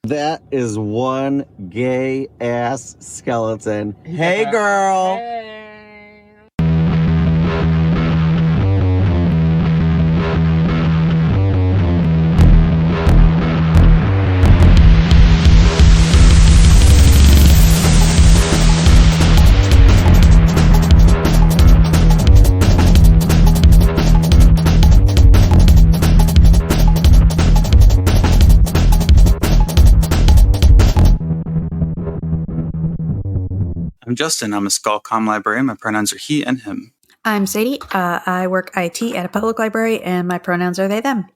That is one gay ass skeleton. Hey, girl. I'm Justin. I'm a Skullcom librarian. My pronouns are he and him. I'm Sadie. I work IT at a public library, and my pronouns are they, them.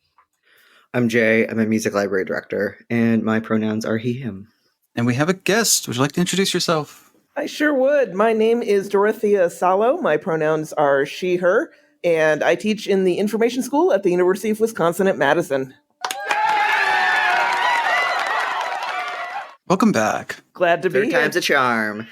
I'm Jay. I'm a music library director, and my pronouns are he, him. And we have a guest. Would you like to introduce yourself? I sure would. My name is Dorothea Salo. My pronouns are she, her, and I teach in the information school at the University of Wisconsin at Madison. Welcome back. Glad to be Third here. time's a charm.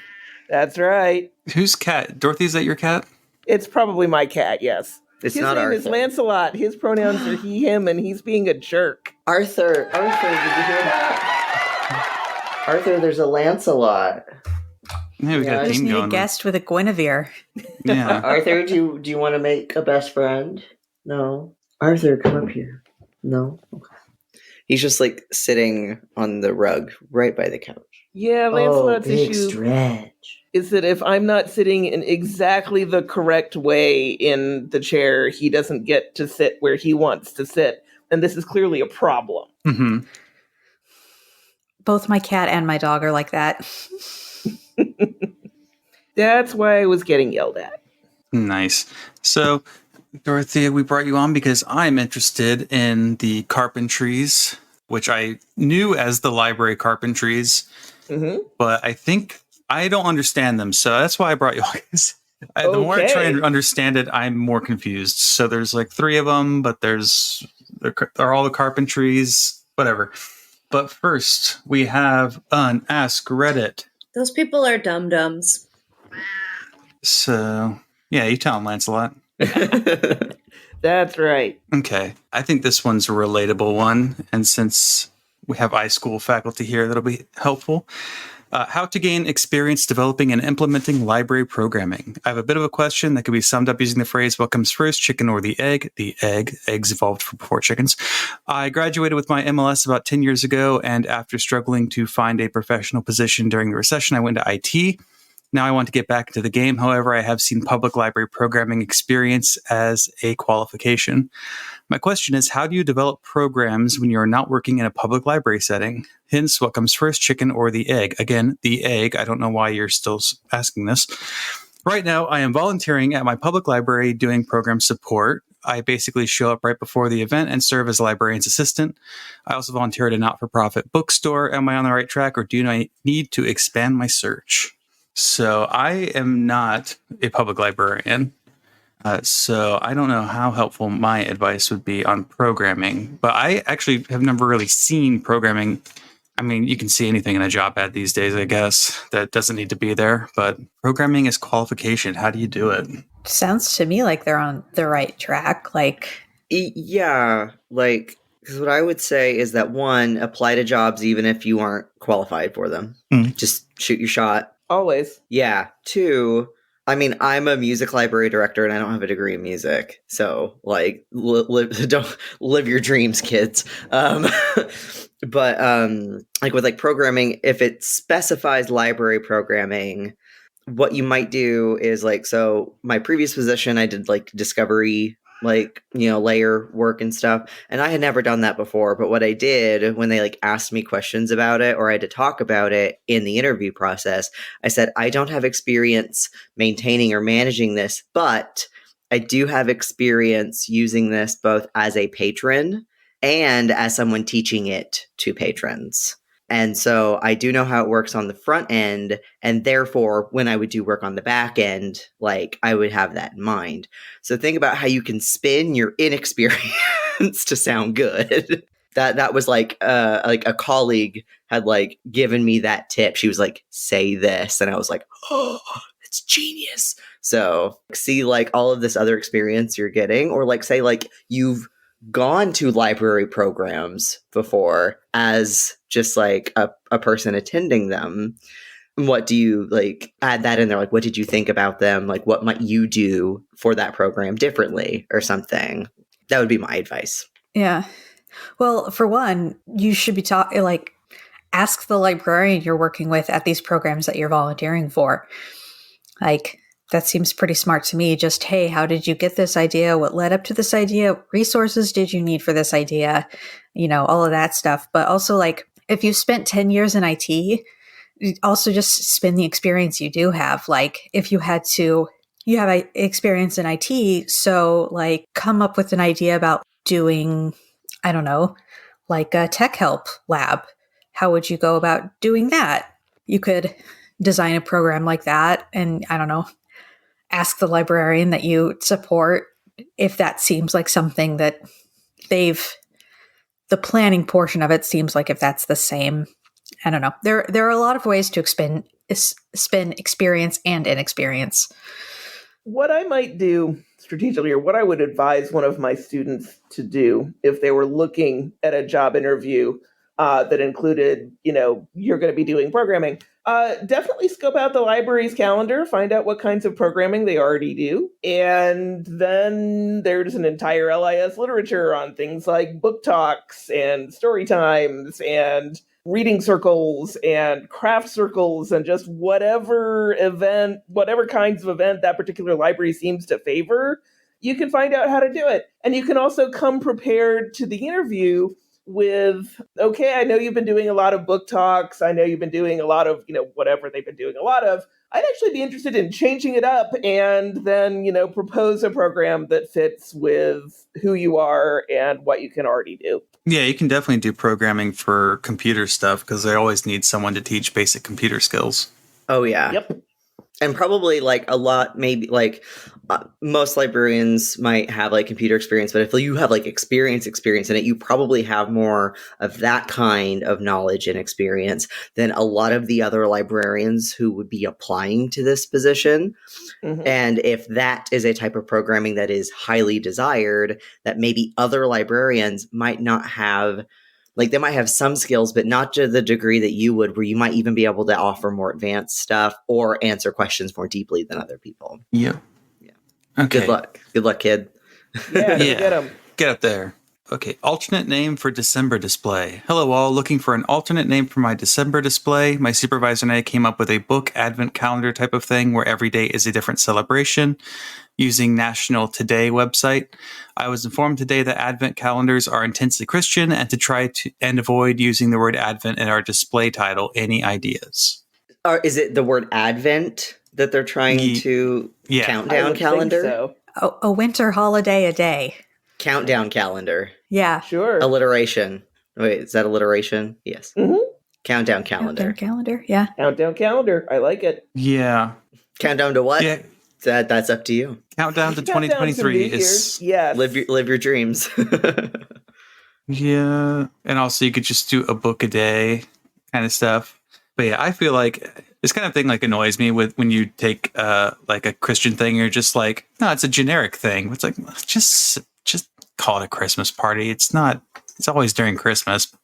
That's right. Whose cat? Dorothy, is that your cat? It's probably my cat, yes. It's His not name Arthur. is Lancelot. His pronouns are he, him, and he's being a jerk. Arthur, did you hear that? Arthur, there's a Lancelot. Hey, we got I a just theme need a going. guest with a Guinevere. Yeah. Arthur, do you want to make a best friend? No. Arthur, come up here. No? Okay. He's just like sitting on the rug right by the couch. Yeah, Lancelot's big issue stretch. is that if I'm not sitting in exactly the correct way in the chair, he doesn't get to sit where he wants to sit. And this is clearly a problem. Mm-hmm. Both my cat and my dog are like that. That's why I was getting yelled at. Nice. So, Dorothea, we brought you on because I'm interested in the Carpentries, which I knew as the library Carpentries, but I think I don't understand them. So that's why I brought you on. The more I try and understand it, I'm more confused. So there's like 3 of them, but they're all the Carpentries, whatever. But first, we have an Ask Reddit. Those people are dum-dums. So, yeah, you tell them, Lancelot. That's right. Okay. I think this one's a relatable one. And since we have iSchool faculty here, that'll be helpful. How to gain experience developing and implementing library programming. I have a bit of a question that could be summed up using the phrase, what comes first, chicken or the egg? The egg. Eggs evolved before chickens. I graduated with my MLS about 10 years ago, and after struggling to find a professional position during the recession, I went to IT. Now I want to get back into the game. However, I have seen public library programming experience as a qualification. My question is, how do you develop programs when you are not working in a public library setting? Hence, what comes first, chicken or the egg? Again, the egg. I don't know why you're still asking this. Right now, I am volunteering at my public library doing program support. I basically show up right before the event and serve as a librarian's assistant. I also volunteer at a not-for-profit bookstore. Am I on the right track, or do I need to expand my search? So I am not a public librarian, so I don't know how helpful my advice would be on programming, but I actually have never really seen programming. I mean, you can see anything in a job ad these days, I guess, that doesn't need to be there, but programming is qualification. How do you do it? Sounds to me like they're on the right track. Yeah, because what I would say is that 1, apply to jobs even if you aren't qualified for them. Just shoot your shot. Always. Yeah. 2, I mean, I'm a music library director and I don't have a degree in music. So, don't live your dreams, kids. But with programming, if it specifies library programming, what you might do is so my previous position, I did discovery, layer work and stuff. And I had never done that before. But what I did when they asked me questions about it, or I had to talk about it in the interview process, I said, I don't have experience maintaining or managing this, but I do have experience using this both as a patron and as someone teaching it to patrons. And so I do know how it works on the front end, and therefore when I would do work on the back end, I would have that in mind. So think about how you can spin your inexperience to sound good. That was a colleague had given me that tip. She was like, say this, and I was like, oh, it's genius. So see all of this other experience you're getting, or say you've gone to library programs before as just like a person attending them. What do you like add that in there? Like, what did you think about them? Like, what might you do for that program differently or something? That would be my advice. Yeah. Well, for one, you should be ask the librarian you're working with at these programs that you're volunteering for. Like, that seems pretty smart to me. Just, hey, how did you get this idea? What led up to this idea? What resources did you need for this idea? All of that stuff. But also, like, if you spent 10 years in IT, also just spend the experience you do have. Like, if you have experience in IT, so like come up with an idea about doing, I don't know, like a tech help lab. How would you go about doing that? You could design a program like that and, I don't know, ask the librarian that you support if that seems like something that the planning portion of it seems like if that's the same. I don't know. There are a lot of ways to spend experience and inexperience. What I might do strategically, or what I would advise one of my students to do if they were looking at a job interview that included, you're going to be doing programming, definitely scope out the library's calendar, find out what kinds of programming they already do. And then there's an entire LIS literature on things like book talks and story times and reading circles and craft circles and just whatever kinds of event that particular library seems to favor, you can find out how to do it. And you can also come prepared to the interview with, okay, I know you've been doing a lot of book talks. I know you've been doing a lot of, whatever they've been doing a lot of. I'd actually be interested in changing it up and then, propose a program that fits with who you are and what you can already do. Yeah, you can definitely do programming for computer stuff because they always need someone to teach basic computer skills. Oh, yeah. Yep. And probably like a lot, maybe like most librarians might have like computer experience, but if you have like experience in it, you probably have more of that kind of knowledge and experience than a lot of the other librarians who would be applying to this position. Mm-hmm. And if that is a type of programming that is highly desired, that maybe other librarians might not have. Like, they might have some skills, but not to the degree that you would, where you might even be able to offer more advanced stuff or answer questions more deeply than other people. Yeah. Okay. Good luck. Good luck, kid. Yeah, get them. Get up there. Okay, alternate name for December display. Hello all, looking for an alternate name for my December display. My supervisor and I came up with a book advent calendar type of thing where every day is a different celebration using National Today website. I was informed today that advent calendars are intensely Christian and to try to and avoid using the word advent in our display title. Any ideas? Is it the word advent that they're trying to countdown calendar? So. A winter holiday a day. Countdown calendar. Yeah. Sure. Alliteration. Wait, is that alliteration? Yes. Mm-hmm. Countdown calendar. Countdown calendar, yeah. Countdown calendar. I like it. Yeah. Countdown to what? Yeah. That's up to you. Countdown to 2023 is... Yes. Live your dreams. Yeah. And also you could just do a book a day kind of stuff. But yeah, I feel like this kind of thing like annoys me with when you take like a Christian thing, you're just like, no, it's a generic thing. It's like, just call it a Christmas party. It's always during Christmas.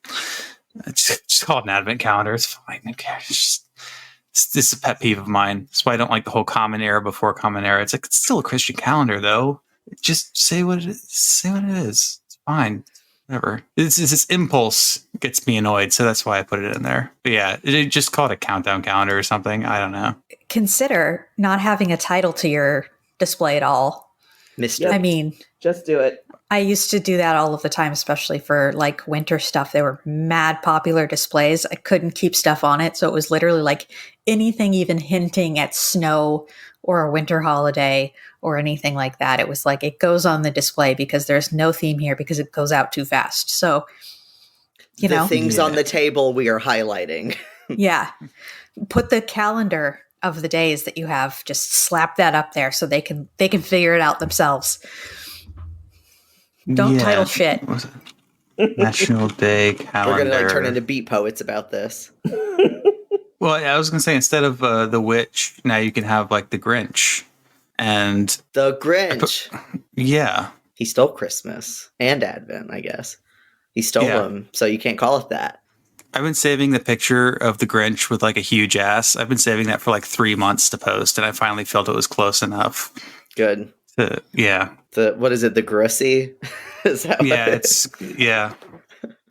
Just call it an advent calendar. It's fine. Okay. This is a pet peeve of mine. That's why I don't like the whole Common Era before Common Era. It's like, it's still a Christian calendar though. Just say what it is. Say what it is. It's fine. Whatever. This impulse gets me annoyed, so that's why I put it in there. But yeah, just call it a countdown calendar or something. I don't know. Consider not having a title to your display at all. Mister. I mean, just do it. I used to do that all of the time, especially for like winter stuff. They were mad popular displays. I couldn't keep stuff on it. So it was literally like anything even hinting at snow or a winter holiday or anything like that. It was like, it goes on the display because there's no theme here because it goes out too fast. So, you know, things on the table we are highlighting. Yeah. Put the calendar of the days that you have, just slap that up there so they can figure it out themselves. Don't title shit. National Day calendar. We're going to turn into beat poets about this. Well, yeah, I was going to say, instead of the witch, now you can have like the Grinch. And the Grinch. Yeah. He stole Christmas and Advent, I guess. He stole Yeah. them, so you can't call it that. I've been saving the picture of the Grinch with like a huge ass. I've been saving that for like 3 months to post, and I finally felt it was close enough. Good. Yeah. What is it? The Grussy? Is that Yeah, what it's yeah.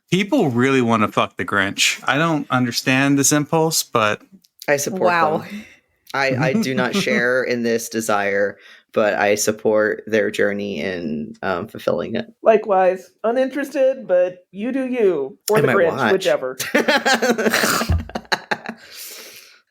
People really want to fuck the Grinch. I don't understand this impulse, but I support Wow. them. I do not share in this desire, but I support their journey in fulfilling it. Likewise, uninterested, but you do you. Or I the might Grinch, watch. whichever.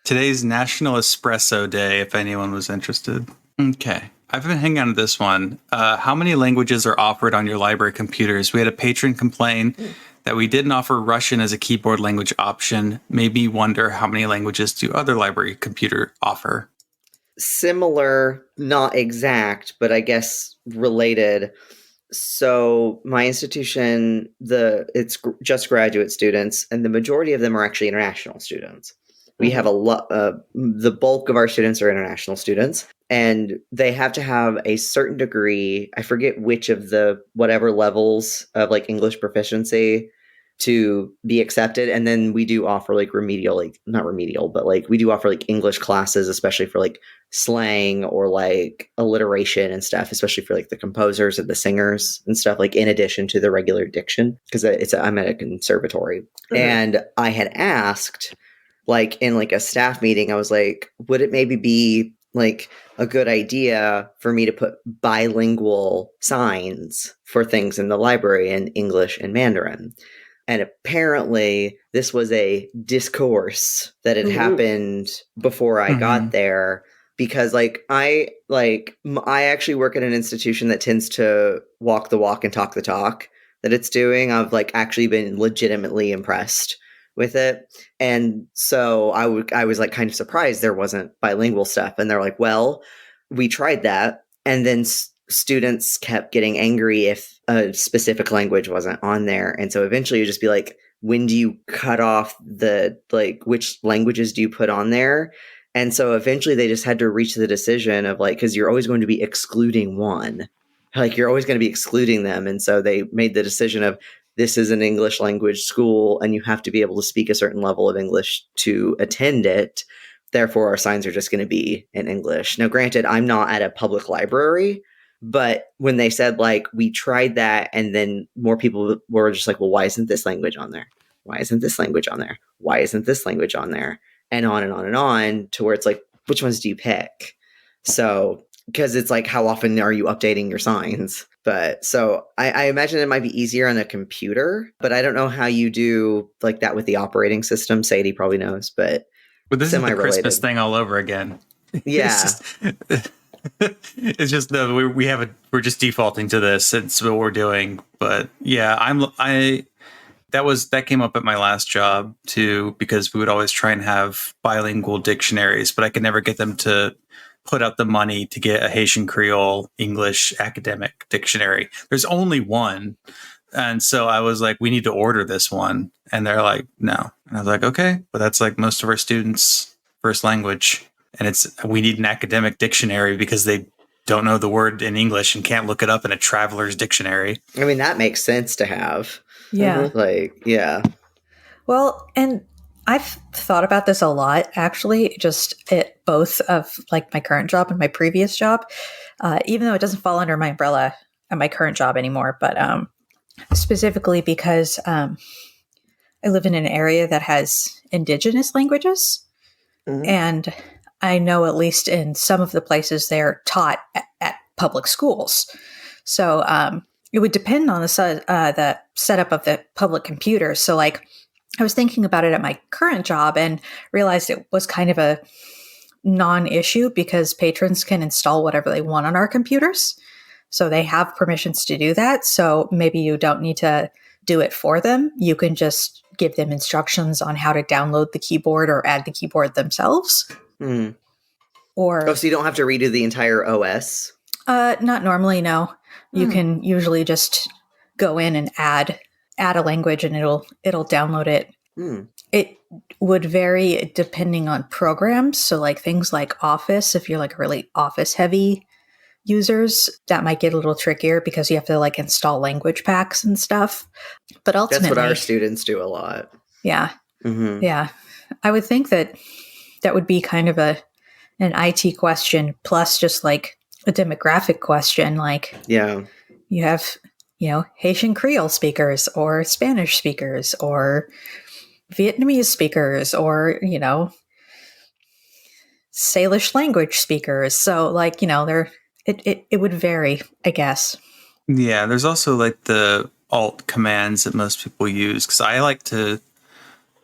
today's National Espresso Day, if anyone was interested. Okay. I've been hanging on to this one. How many languages are offered on your library computers? We had a patron complain that we didn't offer Russian as a keyboard language option. Made me wonder how many languages do other library computer offer? Similar, not exact, but I guess related. So my institution, it's just graduate students, and the majority of them are actually international students. We have a lot. The bulk of our students are international students, and they have to have a certain degree. I forget which of the whatever levels of like English proficiency to be accepted. And then we do offer like remedial, like not remedial, but like we do offer like English classes, especially for like slang or like alliteration and stuff, especially for like the composers and the singers and stuff, like in addition to the regular diction, because I'm at a conservatory. And I had asked, like in like a staff meeting, I was like, would it maybe be like a good idea for me to put bilingual signs for things in the library in English and Mandarin? And apparently this was a discourse that had happened before I got there, because I actually work at an institution that tends to walk the walk and talk the talk that it's doing. I've like actually been legitimately impressed with it. And so I was like kind of surprised there wasn't bilingual stuff. And they're like, well, we tried that. And then students kept getting angry if a specific language wasn't on there. And so eventually you just be like, when do you cut off which languages do you put on there? And so eventually they just had to reach the decision of like, because you're always going to be excluding one. Like you're always going to be excluding them. And so they made the decision of, this is an English language school and you have to be able to speak a certain level of English to attend it. Therefore, our signs are just going to be in English. Now, granted, I'm not at a public library, but when they said like, we tried that, and then more people were just like, well, why isn't this language on there? Why isn't this language on there? Why isn't this language on there? And on and on and on, to where it's like, which ones do you pick? So, because it's like, how often are you updating your signs? But so I imagine it might be easier on a computer, but I don't know how you do like that with the operating system. Sadie probably knows, but this is the Christmas thing all over again. Yeah. It's just we're just defaulting to this. It's what we're doing. But yeah, that came up at my last job too, because we would always try and have bilingual dictionaries, but I could never get them to put out the money to get a Haitian Creole English academic dictionary. There's only one. And so I was like, we need to order this one. And they're like, no. And I was like, okay, but that's like most of our students' first language. And we need an academic dictionary because they don't know the word in English and can't look it up in a traveler's dictionary. I mean, that makes sense to have. Yeah. Yeah. Well, and I've thought about this a lot, actually, just at both of like my current job and my previous job, even though it doesn't fall under my umbrella at my current job anymore, but specifically because I live in an area that has indigenous languages. And I know at least in some of the places they're taught at public schools. So it would depend on the setup of the public computer. So like, I was thinking about it at my current job and realized it was kind of a non-issue because patrons can install whatever they want on our computers. So they have permissions to do that. So maybe you don't need to do it for them. You can just give them instructions on how to download the keyboard or add the keyboard themselves. Or so you don't have to redo the entire OS? Not normally, no. You can usually just go in and add a language and it'll download it. It would vary depending on programs. So like things like Office, if you're like a really Office heavy users, that might get a little trickier because you have to like install language packs and stuff. But ultimately, That's what our students do a lot. yeah, Mm-hmm. yeah. I would think that would be kind of an IT question plus just like a demographic question. Like, Yeah. you have, Haitian Creole speakers or Spanish speakers or Vietnamese speakers or, Salish language speakers. So like, it would vary, I guess. Yeah, there's also like the alt commands that most people use because I like to,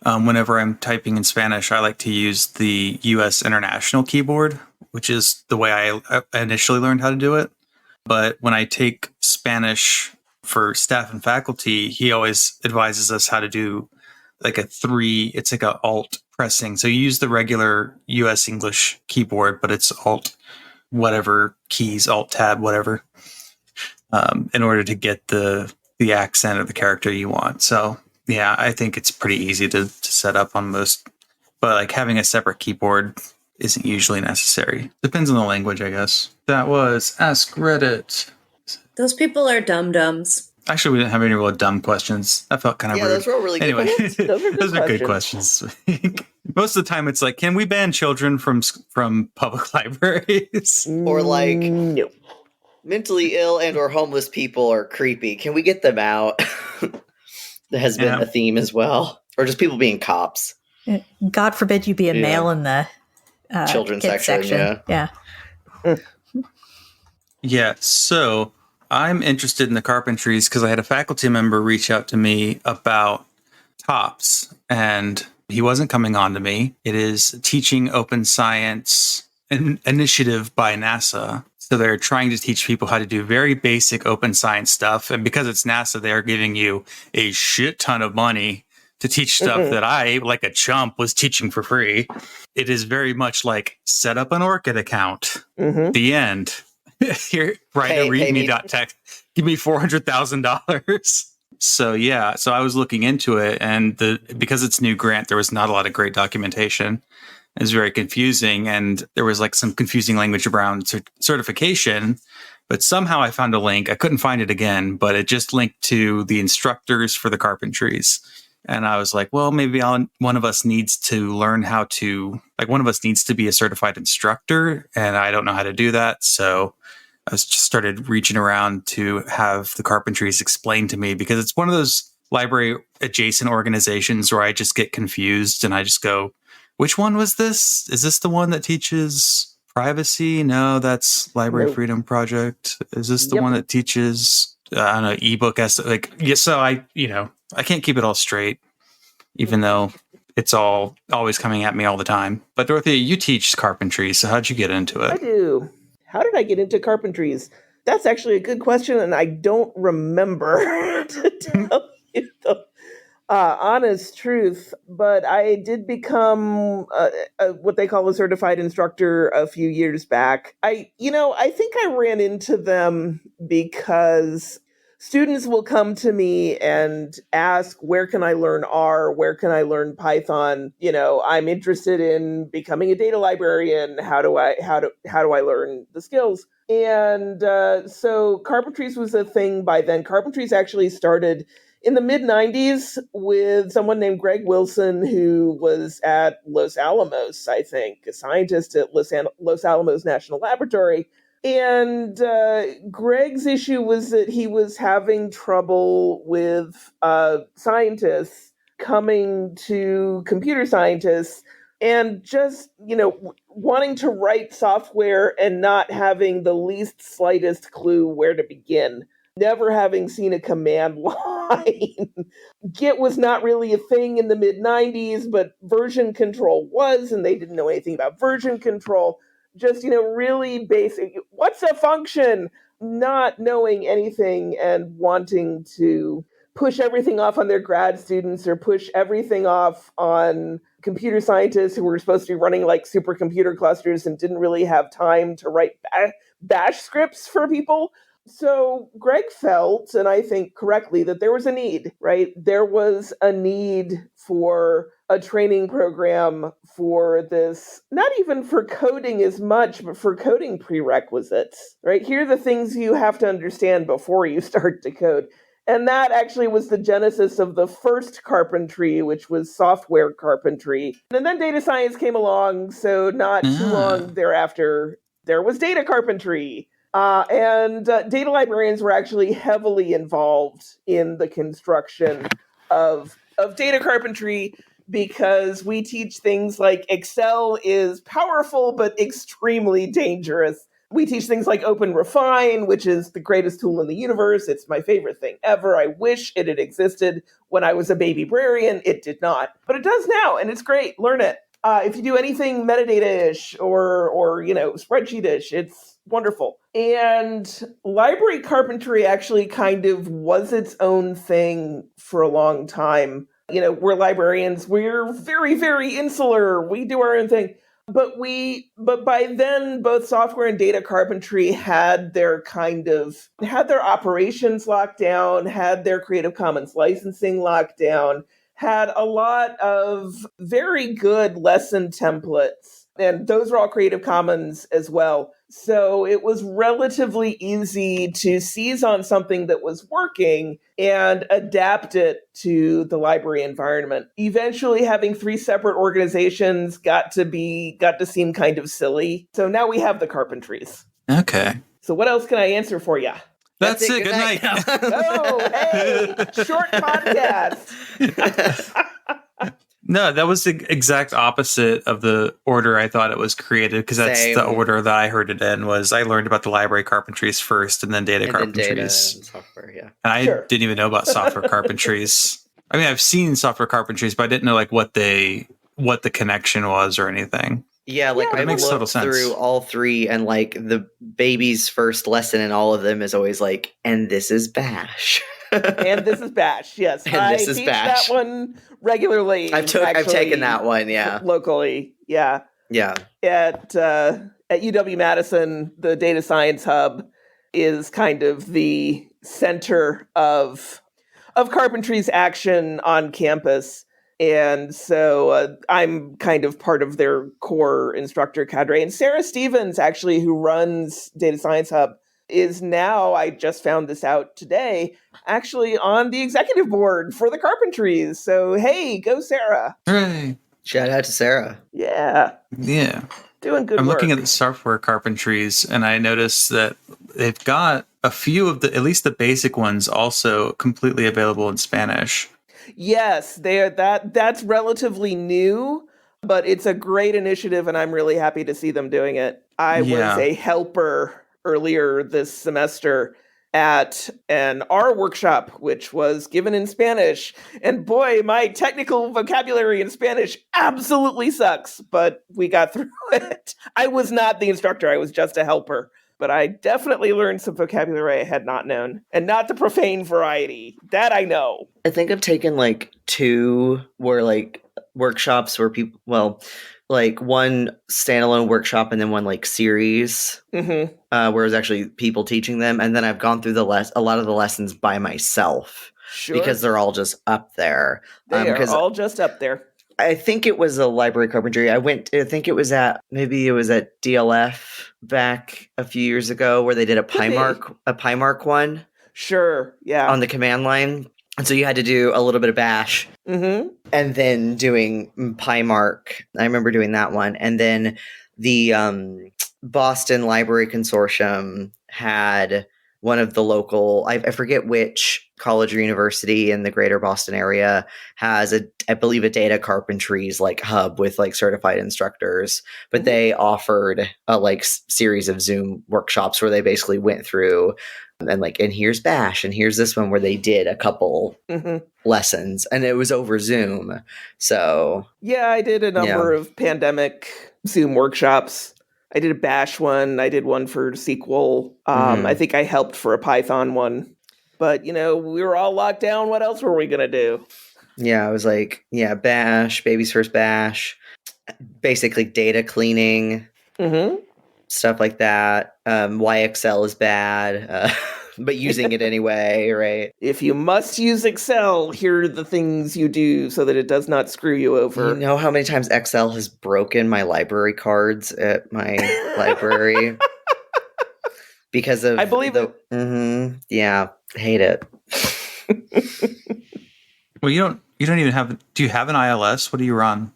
whenever I'm typing in Spanish, I like to use the US International keyboard, which is the way I initially learned how to do it. But when I take Spanish for staff and faculty, he always advises us how to do like it's like a alt pressing. So you use the regular US English keyboard, but it's alt whatever keys, alt tab, whatever, in order to get the accent of the character you want. So yeah, I think it's pretty easy to set up on most, but like having a separate keyboard isn't usually necessary. Depends on the language, I guess. That was Ask Reddit. Those people are dum-dums. Actually, we didn't have any real dumb questions. That felt kind of rude. Those were all really good. Anyway, Those are good questions. Most of the time, it's like, can we ban children from public libraries? Or like, no. mentally ill and or homeless people are creepy. Can we get them out? That has been a theme as well. Or just people being cops. God forbid you be a male in the children's kids section. Yeah. Yeah, so I'm interested in the Carpentries because I had a faculty member reach out to me about TOPS, and he wasn't coming on to me. It is Teaching Open Science initiative by NASA. So they're trying to teach people how to do very basic open science stuff. And because it's NASA, they're giving you a shit ton of money to teach stuff that I, like a chump, was teaching for free. It is very much like set up an Orchid account. The end. Here, write a readme.txt. Give me $400,000. So yeah, so I was looking into it, and because it's new grant, there was not a lot of great documentation. It was very confusing, and there was like some confusing language around certification. But somehow I found a link. I couldn't find it again, but it just linked to the instructors for the Carpentries. And I was like, well, maybe one of us needs to learn how to, like, one of us needs to be a certified instructor, and I don't know how to do that. So I just started reaching around to have the Carpentries explain to me, because it's one of those library adjacent organizations where I just get confused and I just go, which one was this? Is this the one that teaches privacy? No, that's Library Freedom Project. Is this the one that teaches, I don't know, ebook? So I can't keep it all straight, even though it's all always coming at me all the time. But Dorothea, you teach Carpentry, so how'd you get into it? I do. How did I get into Carpentries? That's actually a good question, and I don't remember to tell you the honest truth. But I did become what they call a certified instructor a few years back. I think I ran into them because students will come to me and ask, where can I learn R? Where can I learn Python? I'm interested in becoming a data librarian. How do I learn the skills? And so Carpentries was a thing by then. Carpentries actually started in the mid-90s with someone named Greg Wilson, who was at Los Alamos, I think, a scientist at Los Alamos National Laboratory. And Greg's issue was that he was having trouble with scientists coming to computer scientists and just, wanting to write software and not having the least slightest clue where to begin. Never having seen a command line. Git was not really a thing in the mid-90s, but version control was, and they didn't know anything about version control. Just, really basic. What's a function? Not knowing anything and wanting to push everything off on their grad students or push everything off on computer scientists who were supposed to be running like supercomputer clusters and didn't really have time to write bash scripts for people. So Greg felt, and I think correctly, that there was a need, right? There was a need for a training program for this, not even for coding as much, but for coding prerequisites, right? Here are the things you have to understand before you start to code. And that actually was the genesis of the first carpentry, which was software carpentry. And then data science came along, so not too long thereafter, there was data carpentry. And data librarians were actually heavily involved in the construction of data carpentry, because we teach things like Excel is powerful but extremely dangerous. We teach things like OpenRefine, which is the greatest tool in the universe. It's my favorite thing ever. I wish it had existed when I was a baby librarian. It did not, but it does now, and it's great. Learn it. If you do anything metadata-ish or spreadsheet-ish, it's wonderful. And library carpentry actually kind of was its own thing for a long time. We're librarians. We're very, very insular. We do our own thing. But by then, both software and data carpentry had their operations locked down, had their Creative Commons licensing locked down, had a lot of very good lesson templates. And those are all Creative Commons as well. So it was relatively easy to seize on something that was working and adapt it to the library environment. Eventually, having 3 separate organizations got to seem kind of silly. So now we have the Carpentries. Okay. So what else can I answer for you? That's it. Good night. Oh, hey, short podcast. No, that was the exact opposite of the order I thought it was created, because that's Same. the order that I heard it in. Was I learned about the library carpentries first, and then data And then carpentries. data and software, yeah. And I Sure. didn't even know about software carpentries. I mean, I've seen software carpentries, but I didn't know what the connection was or anything. Yeah, That I've makes total looked sense. through all 3, and the baby's first lesson in all of them is always and this is Bash. And this is Bash, yes. And this is teach Bash. that one regularly. I've taken that one, yeah. Locally, yeah. Yeah. At UW-Madison, the data science hub is kind of the center of Carpentry's action on campus. And so I'm kind of part of their core instructor cadre. And Sarah Stevens, actually, who runs Data Science Hub, is now, I just found this out today, actually on the executive board for the Carpentries. So, hey, go Sarah. Hooray. Shout out to Sarah. Yeah, Yeah. doing good I'm work. looking at the software carpentries, and I noticed that they've got a few of at least the basic ones, also completely available in Spanish. Yes, that's relatively new, but it's a great initiative, and I'm really happy to see them doing it. I was a helper earlier this semester at an R workshop, which was given in Spanish. And boy, my technical vocabulary in Spanish absolutely sucks, but we got through it. I was not the instructor, I was just a helper. But I definitely learned some vocabulary I had not known, and not the profane variety. That I know. I think I've taken 2 where workshops where people, one standalone workshop and then one series Mm-hmm. where it was actually people teaching them, and then I've gone through a lot of the lessons by myself Sure. because they're all just up there. They are all just up there. I think it was a library carpentry. I think it was at DLF back a few years ago where they did a PyMark one. Sure, yeah. On the command line. And so you had to do a little bit of Bash. Mm-hmm. And then doing PyMark. I remember doing that one. And then the Boston Library Consortium had one of the local, I forget which college or university in the greater Boston area has I believe a data carpentries hub with certified instructors, but they offered a series of Zoom workshops where they basically went through and here's Bash and here's this one where they did a couple lessons, and it was over Zoom. So yeah, I did a number of pandemic Zoom workshops. I did a Bash one. I did one for SQL. I think I helped for a Python one. But, we were all locked down. What else were we going to do? Yeah, I was Bash, baby's first Bash, basically data cleaning, stuff like that. Why Excel is bad, but using it anyway, right? If you must use Excel, here are the things you do so that it does not screw you over. You know how many times Excel has broken my library cards at my library? Because of I believe it. Yeah, hate it. Well, you don't even have. Do you have an ILS? What do you run?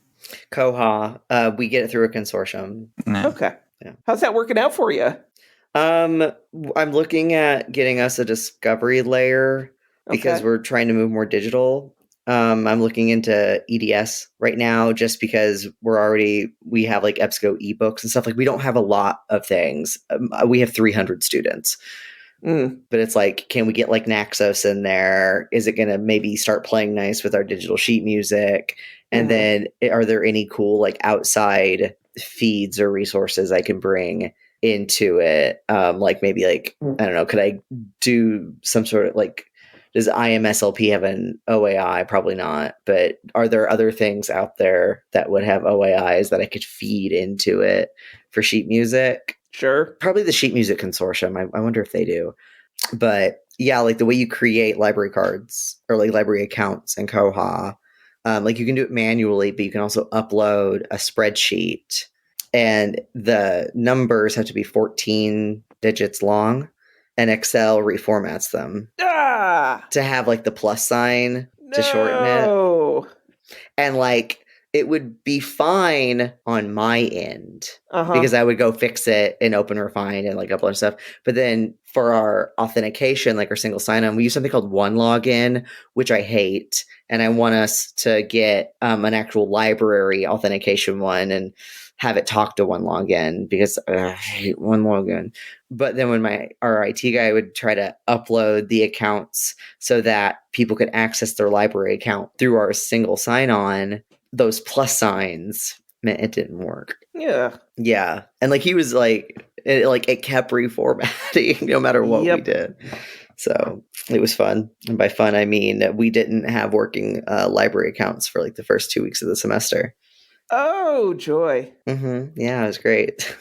Koha, we get it through a consortium. No. Okay. Yeah. How's that working out for you? I'm looking at getting us a discovery layer because Okay. we're trying to move more digital. I'm looking into EDS right now just because we have like EBSCO ebooks and stuff. Like we don't have a lot of things. We have 300 students. But it's like, can we get like Naxos in there? Is it going to maybe start playing nice with our digital sheet music? And then are there any cool like outside feeds or resources I can bring into it? Like maybe like, I don't know, could I do some sort of like, does IMSLP have an OAI? Probably not. But are there other things out there that would have OAIs that I could feed into it for sheet music? Sure. Probably the Sheet Music Consortium. I wonder if they do. But yeah, like the way you create library cards or like library accounts in Koha, like you can do it manually, but you can also upload a spreadsheet and the numbers have to be 14 digits long and Excel reformats them to have like the plus sign to shorten it. And like it would be fine on my end because I would go fix it in OpenRefine and like upload stuff. But then for our authentication, like our single sign-on, we use something called OneLogin, which I hate. And I want us to get an actual library authentication one and have it talk to OneLogin because I hate OneLogin. But then when our IT guy would try to upload the accounts so that people could access their library account through our single sign-on, those plus signs meant it didn't work. Yeah. And like he was like it kept reformatting no matter what we did. So it was fun. And by fun, I mean we didn't have working library accounts for like the first 2 weeks of the semester. Oh, joy. Yeah, it was great.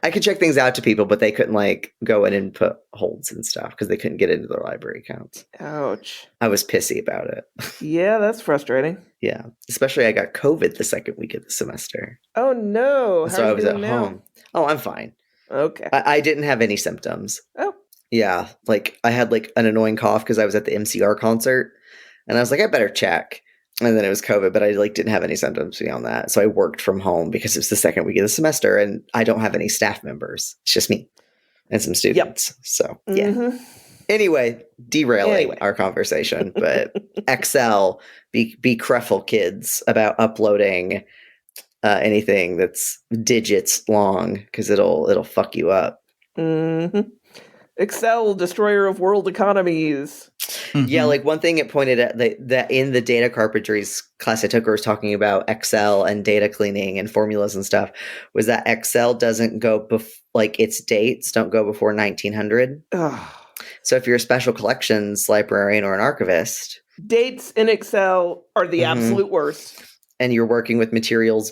I could check things out to people, but they couldn't like go in and put holds and stuff because they couldn't get into their library accounts. Ouch. I was pissy about it. Yeah, that's frustrating. Yeah. Especially I got COVID the second week of the semester. Oh, no. So I was at home. Oh, I'm fine. Okay. I didn't have any symptoms. Oh. Yeah. Like I had like an annoying cough because I was at the MCR concert and I was like, I better check. And then it was COVID, but I like didn't have any symptoms beyond that. So I worked from home because it was the second week of the semester and I don't have any staff members. It's just me and some students. So yeah. Anyway, derailing our conversation, but Excel, be cruffle kids about uploading anything that's digits long because it'll fuck you up. Excel, destroyer of world economies. Yeah, like one thing it pointed at that in the data carpentries class I took, where I was talking about Excel and data cleaning and formulas and stuff, was that Excel doesn't go like its dates don't go before 1900. So if you're a special collections librarian or an archivist, dates in Excel are the absolute worst. And you're working with materials,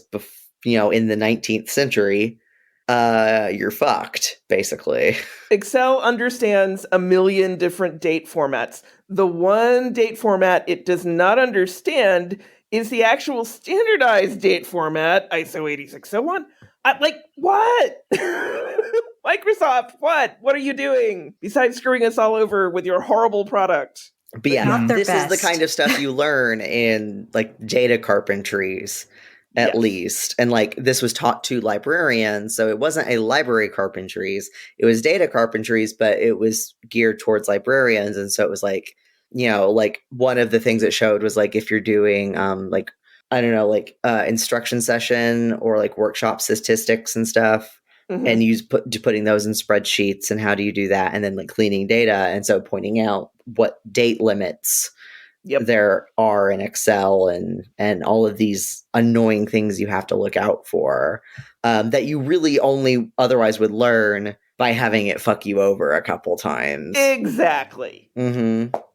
in the 19th century. You're fucked, basically. Excel understands a million different date formats. The one date format it does not understand is the actual standardized date format, ISO 8601. Like, what? Microsoft, what? What are you doing? Besides screwing us all over with your horrible product. But yeah, this is the kind of stuff you learn in like data carpentries. At least. And like this was taught to librarians. So it wasn't a library carpentries. It was data carpentries, but it was geared towards librarians. And so it was like, like one of the things it showed was like if you're doing instruction session or like workshop statistics and stuff, and putting those in spreadsheets and how do you do that? And then like cleaning data. And so pointing out what date limits there are in Excel and all of these annoying things you have to look out for that you really only otherwise would learn by having it fuck you over a couple times. Exactly.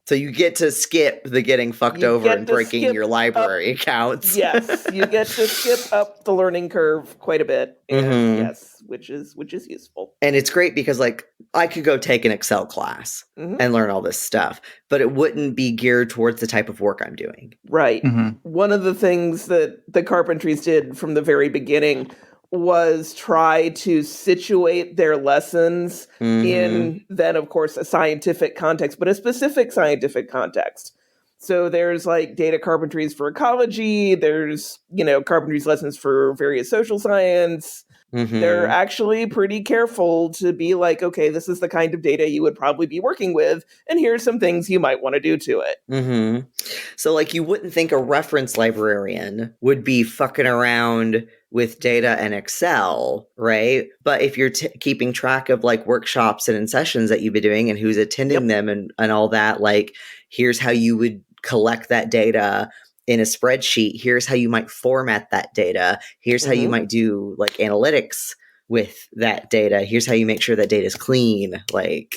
So you get to skip the getting fucked You over get and to breaking skip your library accounts. Yes, you get to skip up the learning curve quite a bit, and yes, which is useful. And it's great because like I could go take an Excel class and learn all this stuff, but it wouldn't be geared towards the type of work I'm doing. Right. One of the things that the Carpentries did from the very beginning was try to situate their lessons in then, of course, a scientific context, but a specific scientific context. So there's like data carpentries for ecology, there's, carpentries lessons for various social science. They're actually pretty careful to be like, okay, this is the kind of data you would probably be working with, and here's some things you might want to do to it. So like you wouldn't think a reference librarian would be fucking around with data and Excel, right? But if you're keeping track of like workshops and sessions that you've been doing and who's attending them and all that, like here's how you would collect that data in a spreadsheet. Here's how you might format that data. Here's how you might do like analytics with that data. Here's how you make sure that data is clean. Like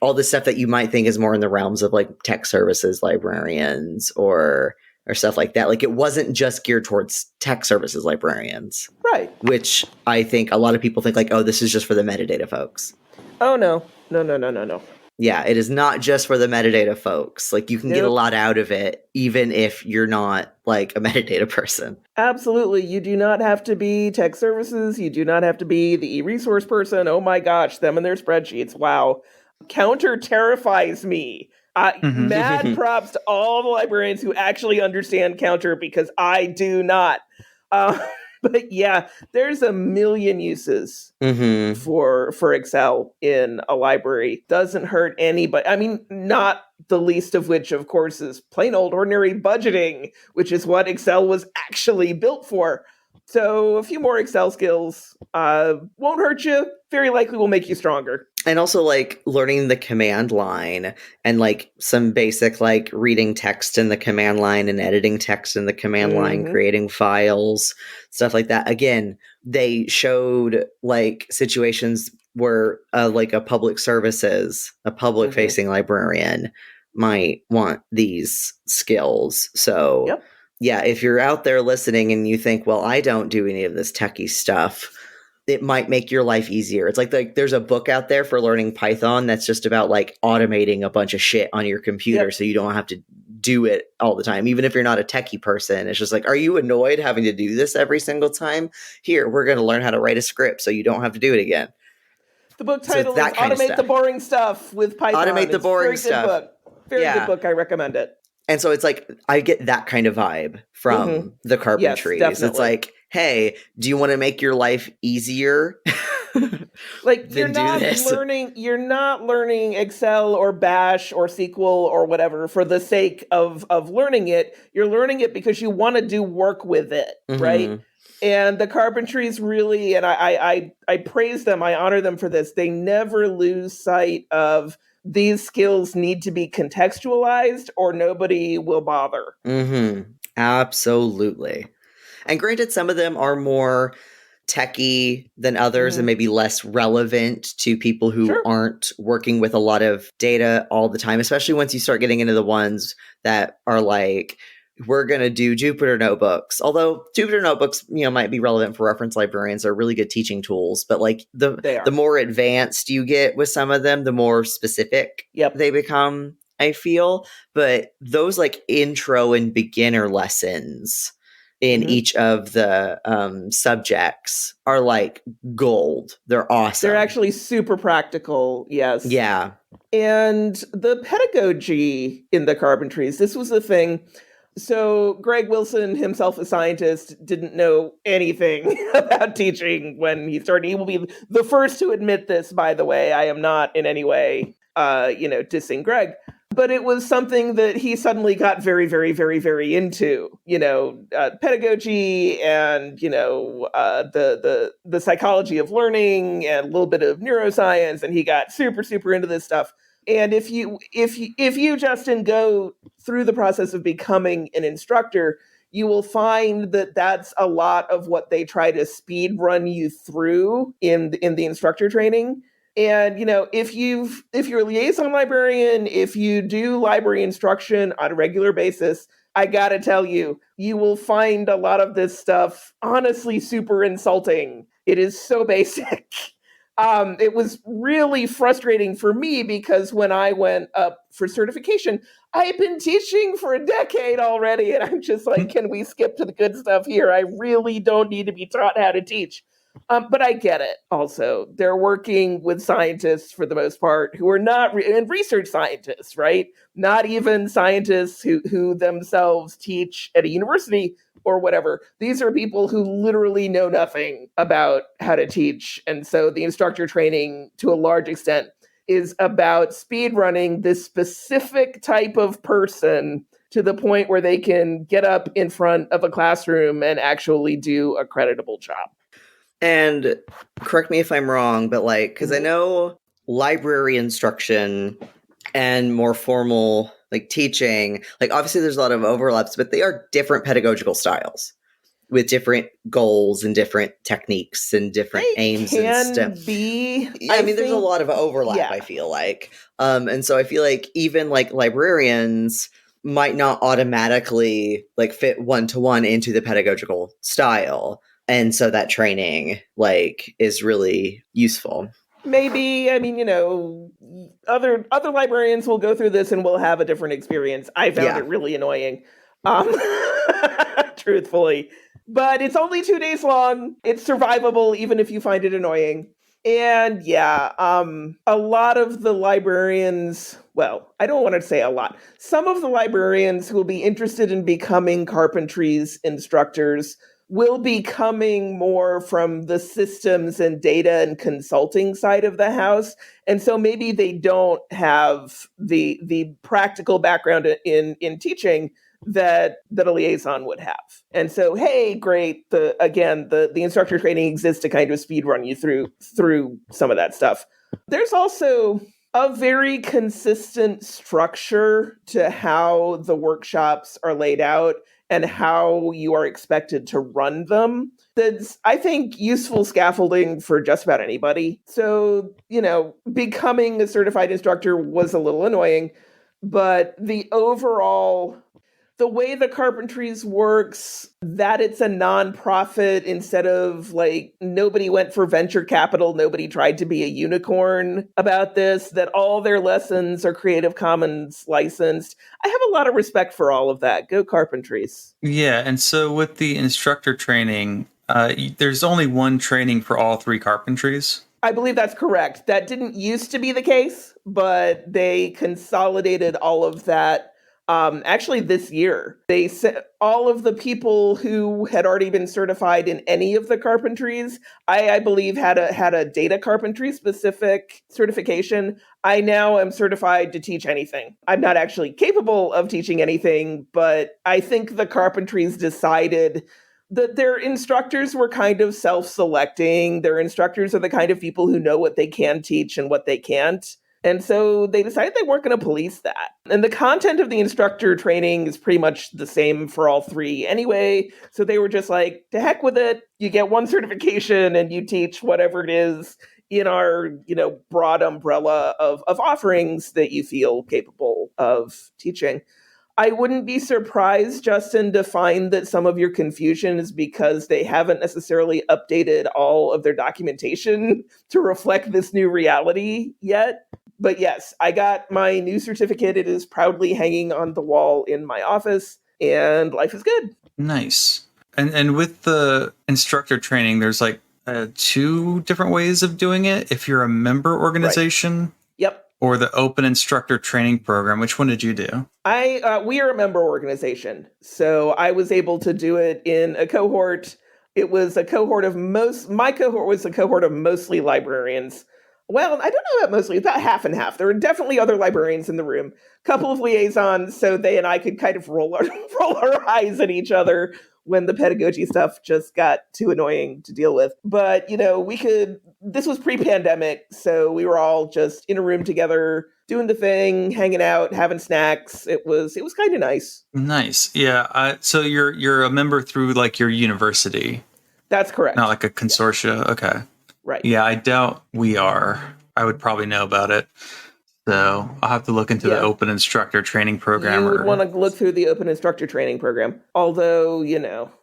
all the stuff that you might think is more in the realms of like tech services librarians or stuff like that. Like it wasn't just geared towards tech services librarians. Right. Which I think a lot of people think like, oh, this is just for the metadata folks. Oh, no. No. Yeah, it is not just for the metadata folks. Like you can get a lot out of it, even if you're not like a metadata person. Absolutely. You do not have to be tech services. You do not have to be the e-resource person. Oh my gosh, them and their spreadsheets. Wow. Counter terrifies me. Mad props to all the librarians who actually understand Counter because I do not. But yeah, there's a million uses for Excel in a library. Doesn't hurt anybody. I mean, not the least of which, of course, is plain old ordinary budgeting, which is what Excel was actually built for. So a few more Excel skills won't hurt you. Very likely will make you stronger. And also like learning the command line and like some basic like reading text in the command line and editing text in the command line, creating files, stuff like that. Again, they showed like situations where like a public facing librarian might want these skills. So yeah, if you're out there listening and you think, well, I don't do any of this techie stuff, it might make your life easier. It's like there's a book out there for learning Python that's just about like automating a bunch of shit on your computer so you don't have to do it all the time. Even if you're not a techie person, it's just like, are you annoyed having to do this every single time? Here, we're going to learn how to write a script so you don't have to do it again. The book title is Automate the Boring Stuff with Python. Automate the Boring Stuff. Very good book. I recommend it. And so it's like, I get that kind of vibe from the Carpentries. Yes, it's like, hey, do you want to make your life easier? Like you're not learning Excel or Bash or SQL or whatever for the sake of learning it. You're learning it because you want to do work with it, right? And the Carpentries really, and I praise them, I honor them for this. They never lose sight of these skills need to be contextualized or nobody will bother. Absolutely. And granted, some of them are more techie than others and maybe less relevant to people who aren't working with a lot of data all the time, especially once you start getting into the ones that are like, we're going to do Jupyter notebooks. Although Jupyter notebooks, might be relevant for reference librarians. They're really good teaching tools, but like the more advanced you get with some of them, the more specific they become, I feel. But those like intro and beginner lessons in each of the subjects are like gold. They're awesome. They're actually super practical. Yes. Yeah. And the pedagogy in the Carpentries, this was the thing. So Greg Wilson, himself a scientist, didn't know anything about teaching when he started. He will be the first to admit this, by the way. I am not in any way, dissing Greg. But it was something that he suddenly got very, very, very, very into, pedagogy and, the psychology of learning and a little bit of neuroscience. And he got super, super into this stuff. And if you, Justin, go through the process of becoming an instructor, you will find that that's a lot of what they try to speed run you through in the instructor training. And, if you're a liaison librarian, if you do library instruction on a regular basis, I gotta tell you, you will find a lot of this stuff honestly super insulting. It is so basic. It was really frustrating for me because when I went up for certification, I had been teaching for a decade already. And I'm just like, can we skip to the good stuff here? I really don't need to be taught how to teach. But I get it also. They're working with scientists for the most part who are not and research scientists, right? Not even scientists who themselves teach at a university or whatever. These are people who literally know nothing about how to teach. And so the instructor training, to a large extent, is about speed running this specific type of person to the point where they can get up in front of a classroom and actually do a creditable job. And correct me if I'm wrong, but because I know library instruction and more formal teaching, obviously there's a lot of overlaps, but they are different pedagogical styles with different goals and different techniques and different aims and stuff. There's a lot of overlap, I feel like. And so I feel like even librarians might not automatically fit one-to-one into the pedagogical style. And so that training is really useful. Maybe, other librarians will go through this and will have a different experience. I found it really annoying, truthfully. But it's only 2 days long. It's survivable, even if you find it annoying. And a lot of the librarians, well, I don't want to say a lot. Some of the librarians who will be interested in becoming Carpentries instructors will be coming more from the systems and data and consulting side of the house. And so maybe they don't have the practical background in teaching that a liaison would have. And so, hey, great. The instructor training exists to kind of speed run you through some of that stuff. There's also a very consistent structure to how the workshops are laid out and how you are expected to run them. That's, I think, useful scaffolding for just about anybody. So, becoming a certified instructor was a little annoying, but the way the Carpentries works, that it's a nonprofit instead of nobody went for venture capital, nobody tried to be a unicorn about this, that all their lessons are Creative Commons licensed. I have a lot of respect for all of that. Go Carpentries. Yeah, and so with the instructor training, there's only one training for all 3 Carpentries. I believe that's correct. That didn't used to be the case, but they consolidated all of that. Actually, this year, they said all of the people who had already been certified in any of the Carpentries, I believe had a data carpentry specific certification. I now am certified to teach anything. I'm not actually capable of teaching anything, but I think the Carpentries decided that their instructors were kind of self-selecting. Their instructors are the kind of people who know what they can teach and what they can't. And so they decided they weren't going to police that. And the content of the instructor training is pretty much the same for all 3 anyway. So they were just like, to heck with it. You get one certification and you teach whatever it is in our, broad umbrella of offerings that you feel capable of teaching. I wouldn't be surprised, Justin, to find that some of your confusion is because they haven't necessarily updated all of their documentation to reflect this new reality yet. But yes, I got my new certificate. It is proudly hanging on the wall in my office, and life is good. Nice. And with the instructor training, there's 2 different ways of doing it. If you're a member organization. Right. Yep. Or the Open Instructor Training Program. Which one did you do? We are a member organization. So I was able to do it in a cohort. It was a cohort of my cohort was a cohort of mostly librarians. Well, I don't know about mostly, about half and half. There were definitely other librarians in the room. A couple of liaisons, so they and I could kind of roll our eyes at each other when the pedagogy stuff just got too annoying to deal with. But, this was pre-pandemic, so we were all just in a room together, doing the thing, hanging out, having snacks. It was kind of nice. Nice. Yeah. So you're a member through your university. That's correct. Not like a consortia. Yeah. Okay. Right. Yeah, I doubt we are. I would probably know about it. So I'll have to look into the Open Instructor Training Program. You would want to look through the Open Instructor Training Program. Although,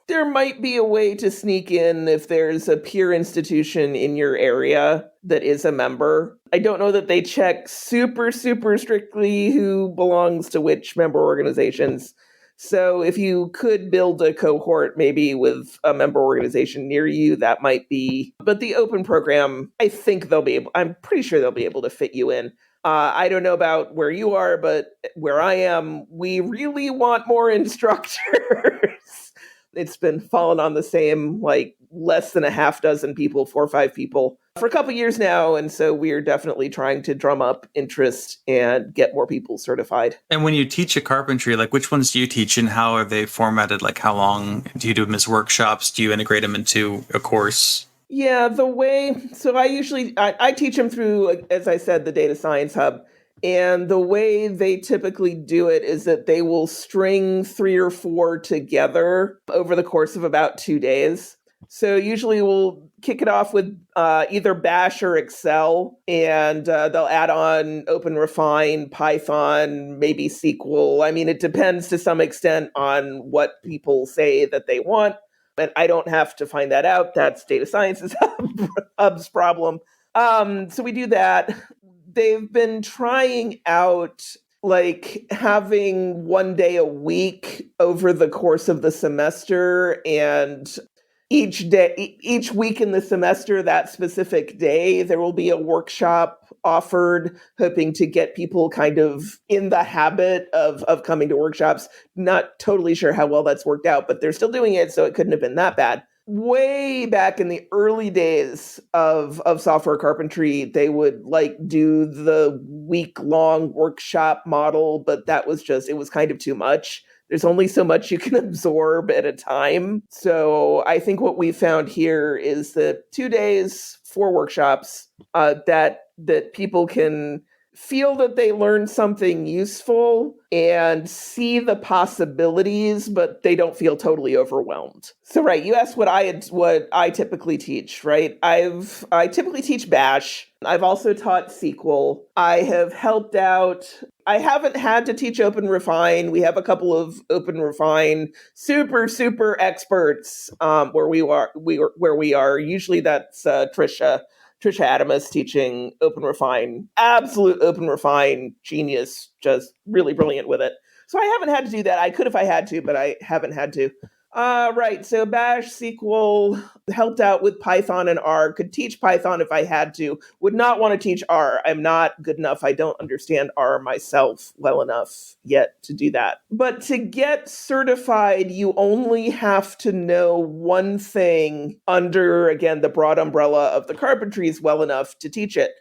there might be a way to sneak in if there's a peer institution in your area that is a member. I don't know that they check super, super strictly who belongs to which member organizations. So if you could build a cohort maybe with a member organization near you, that might be. But the Open program, I'm pretty sure they'll be able to fit you in. I don't know about where you are, but where I am, we really want more instructors. It's been falling on the same, less than a half dozen people, 4 or 5 people for a couple years now. And so we're definitely trying to drum up interest and get more people certified. And when you teach a carpentry, which ones do you teach and how are they formatted? How long do you do them as workshops? Do you integrate them into a course? Yeah, so I teach them through, as I said, the Data Science Hub. And the way they typically do it is that they will string 3 or 4 together over the course of about 2 days. So usually we'll kick it off with either Bash or Excel, and they'll add on OpenRefine, Python, maybe SQL. I mean, it depends to some extent on what people say that they want. And I don't have to find that out. That's Data Science's Hub's problem. So we do that. They've been trying out having 1 day a week over the course of the semester, and each week in the semester, that specific day, there will be a workshop offered, hoping to get people kind of in the habit of coming to workshops. Not totally sure how well that's worked out, but they're still doing it, so it couldn't have been that bad. Way back in the early days of software carpentry, they would do the week-long workshop model, but it was kind of too much. There's only so much you can absorb at a time. So I think what we found here is that 2 days, 4 workshops, that people can feel that they learned something useful and see the possibilities, but they don't feel totally overwhelmed. So, right, you asked what I typically teach, right? I typically teach Bash. I've also taught SQL. I have helped out. I haven't had to teach OpenRefine. We have a couple of OpenRefine super, super experts where we are. Usually that's Trisha Adamus teaching OpenRefine. Absolute OpenRefine genius, just really brilliant with it. So I haven't had to do that. I could if I had to, but I haven't had to. Right, so Bash, SQL, helped out with Python and R. Could teach Python if I had to. Would not want to teach R. I'm not good enough. I don't understand R myself well enough yet to do that. But to get certified, you only have to know one thing under, again, the broad umbrella of the Carpentries well enough to teach it.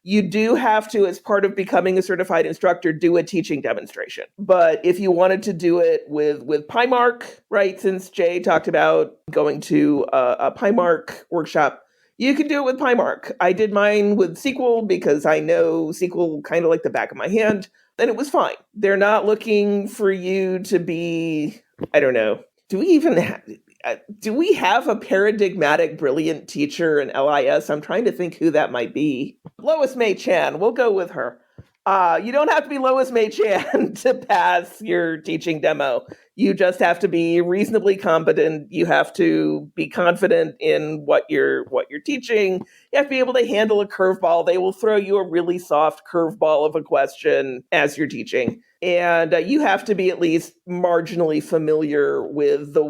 You do have to, as part of becoming a certified instructor, do a teaching demonstration. But if you wanted to do it with PyMark, right, since Jay talked about going to a PyMark workshop, you can do it with PyMark. I did mine with SQL because I know SQL kind of like the back of my hand, and it was fine. They're not looking for you to be, I don't know, do we have a paradigmatic brilliant teacher in LIS? I'm trying to think who that might be. Lois May Chan. We'll go with her. You don't have to be Lois May Chan to pass your teaching demo. You just have to be reasonably competent. You have to be confident in what you're teaching. You have to be able to handle a curveball. They will throw you a really soft curveball of a question as you're teaching. And you have to be at least marginally familiar with the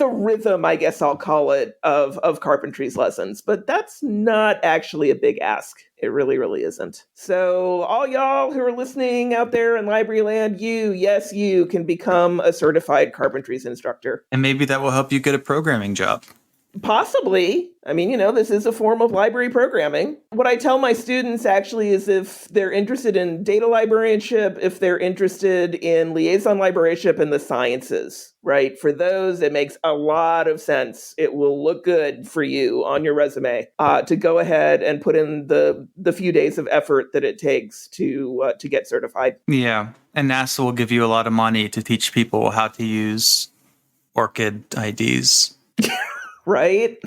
rhythm, I guess I'll call it, of Carpentries lessons. But that's not actually a big ask. It really, really isn't. So all y'all who are listening out there in library land, you can become a certified Carpentries instructor. And maybe that will help you get a programming job. Possibly. I mean, this is a form of library programming. What I tell my students actually is if they're interested in data librarianship, if they're interested in liaison librarianship in the sciences, right? For those, it makes a lot of sense. It will look good for you on your resume to go ahead and put in the few days of effort that it takes to get certified. Yeah. And NASA will give you a lot of money to teach people how to use ORCID IDs. Right?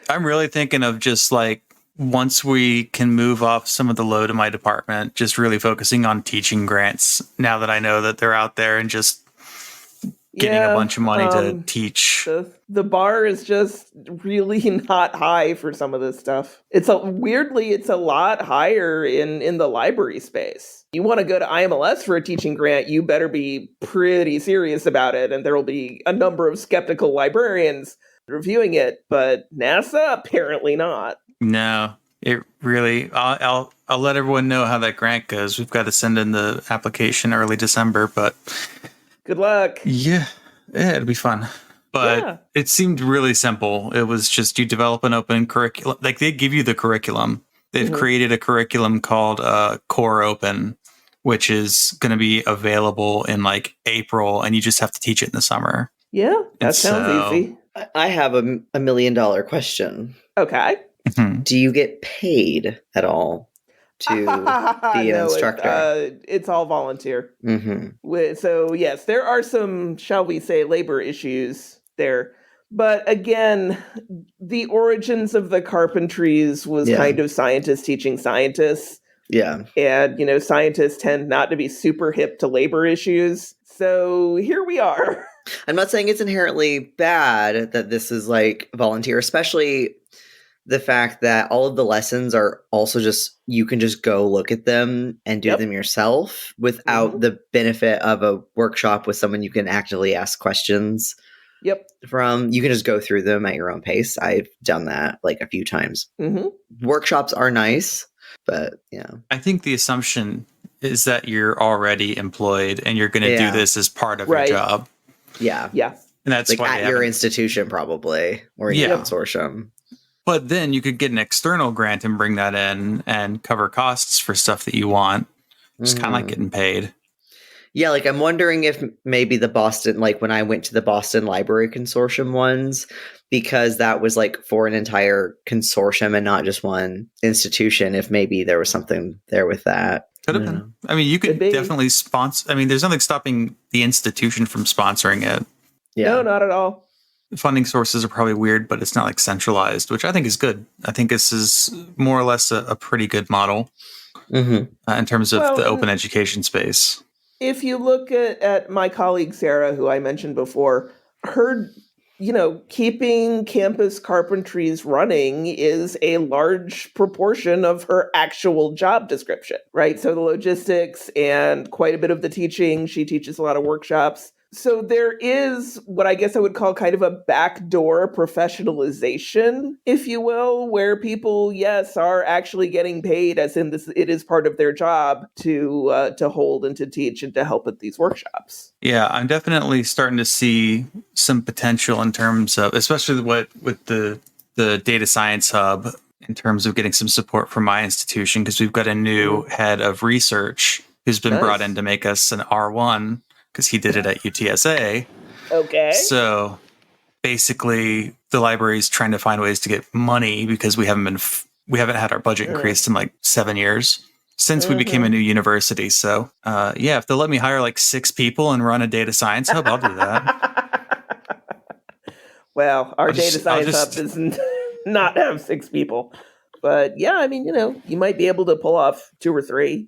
I'm really thinking of just like once we can move off some of the load in my department, just really focusing on teaching grants now that I know that they're out there and just getting a bunch of money to teach. The bar is just really not high for some of this stuff. It's a lot higher in the library space. You want to go to IMLS for a teaching grant, you better be pretty serious about it, and there will be a number of skeptical librarians reviewing it, but NASA apparently not. No, it really. I'll let everyone know how that grant goes. We've got to send in the application early December, but good luck. Yeah, it'll be fun. But It seemed really simple. It was just you develop an open curriculum. Like they give you the curriculum. They've created a curriculum called Core Open, which is going to be available in like April, and you just have to teach it in the summer. Yeah, that sounds easy. I have a $1 million question. Okay. Do you get paid at all to be an instructor? It's all volunteer. Mm-hmm. So, yes, there are some, shall we say, labor issues there. But again, the origins of the Carpentries was kind of scientists teaching scientists. Yeah. And, scientists tend not to be super hip to labor issues. So here we are. I'm not saying it's inherently bad that this is like volunteer, especially the fact that all of the lessons are also just, you can just go look at them and do them yourself without the benefit of a workshop with someone you can actively ask questions from. You can just go through them at your own pace. I've done that like a few times. Workshops are nice, but I think the assumption is that you're already employed and you're going to do this as part of your job. Yeah. And that's like why at your institution probably, or in your consortium. But then you could get an external grant and bring that in and cover costs for stuff that you want. It's kind of like getting paid. Yeah, like I'm wondering if maybe the Boston, like when I went to the Boston Library Consortium ones, because that was like for an entire consortium and not just one institution, if maybe there was something there with that. Could have been. I mean, you could definitely sponsor. I mean, there's nothing stopping the institution from sponsoring it. Yeah. No, not at all. Funding sources are probably weird, but it's not like centralized, which I think is good. I think this is more or less a pretty good model in terms of the open education space. If you look at my colleague Sarah, who I mentioned before, her, keeping campus carpentries running is a large proportion of her actual job description, right? So the logistics and quite a bit of the teaching, she teaches a lot of workshops. So there is what I guess I would call kind of a backdoor professionalization, if you will, where people, are actually getting paid, as in this, it is part of their job to hold and to teach and to help at these workshops. Yeah, I'm definitely starting to see some potential in terms of, especially with the data science hub, in terms of getting some support from my institution, because we've got a new head of research who's been brought in to make us an R1. Because he did it at UTSA. Okay. So basically, the library is trying to find ways to get money because we haven't had our budget increased in like 7 years since we became a new university. So if they'll let me hire like 6 people and run a data science hub, I'll do that. Well, our data science hub doesn't not have 6 people, but you might be able to pull off 2 or 3.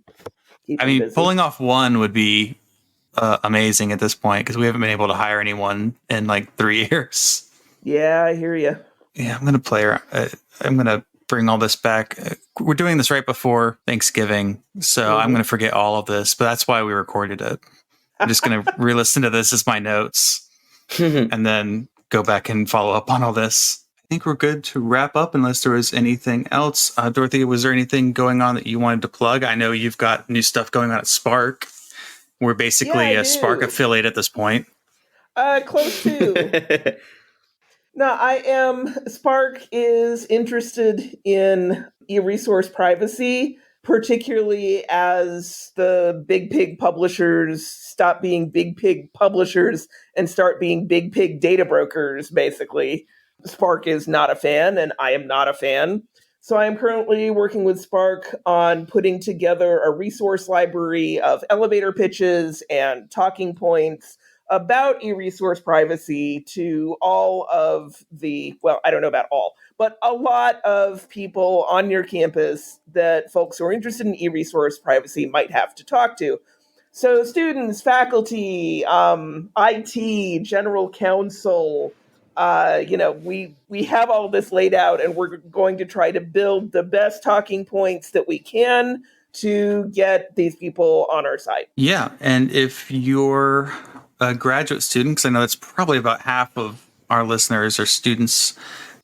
Pulling off 1 would be amazing at this point because we haven't been able to hire anyone in like 3 years. Yeah, I hear you. Yeah, I'm gonna play around. I'm gonna bring all this back. We're doing this right before Thanksgiving, so I'm gonna forget all of this. But that's why we recorded it. I'm just gonna re-listen to this as my notes, and then go back and follow up on all this. I think we're good to wrap up unless there was anything else. Dorothea, was there anything going on that you wanted to plug? I know you've got new stuff going on at Spark. We're basically a Spark affiliate at this point. Close to. No, Spark is interested in e-resource privacy, particularly as the big pig publishers stop being big pig publishers and start being big pig data brokers, basically. Spark is not a fan, and I am not a fan. So I am currently working with Spark on putting together a resource library of elevator pitches and talking points about e-resource privacy to all of the, well, I don't know about all, but a lot of people on your campus that folks who are interested in e-resource privacy might have to talk to. So students, faculty, IT, general counsel, we have all this laid out, and we're going to try to build the best talking points that we can to get these people on our side. Yeah, and if you're a graduate student, because I know that's probably about half of our listeners are students.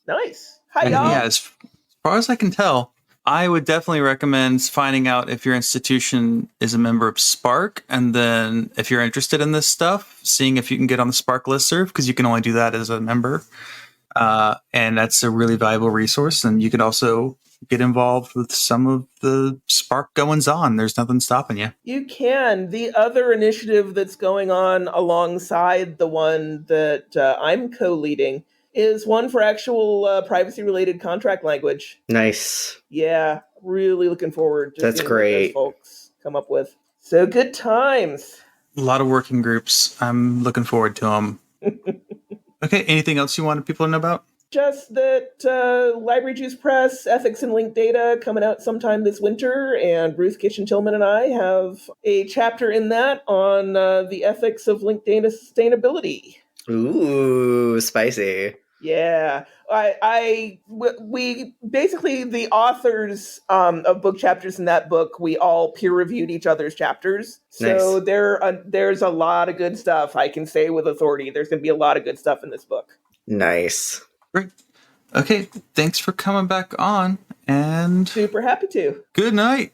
Nice. Hi, y'all. Yeah, as far as I can tell, I would definitely recommend finding out if your institution is a member of Spark, and then if you're interested in this stuff, seeing if you can get on the Spark listserv, because you can only do that as a member. And that's a really valuable resource. And you can also get involved with some of the Spark goings on. There's nothing stopping you. You can. The other initiative that's going on alongside the one that I'm co-leading is one for actual privacy-related contract language. Nice. Yeah, really looking forward to That's seeing great. what those folks come up with. So good times. A lot of working groups. I'm looking forward to them. Okay, anything else you wanted people to know about? Just that Library Juice Press, Ethics and Linked Data coming out sometime this winter, and Ruth Kitchen-Tillman and I have a chapter in that on the ethics of linked data sustainability. Ooh, spicy. Yeah, we basically, the authors of book chapters in that book, we all peer reviewed each other's chapters. So Nice. There's a lot of good stuff. I can say with authority, there's going to be a lot of good stuff in this book. Nice. Great. Okay, thanks for coming back on, and Super happy to. good night.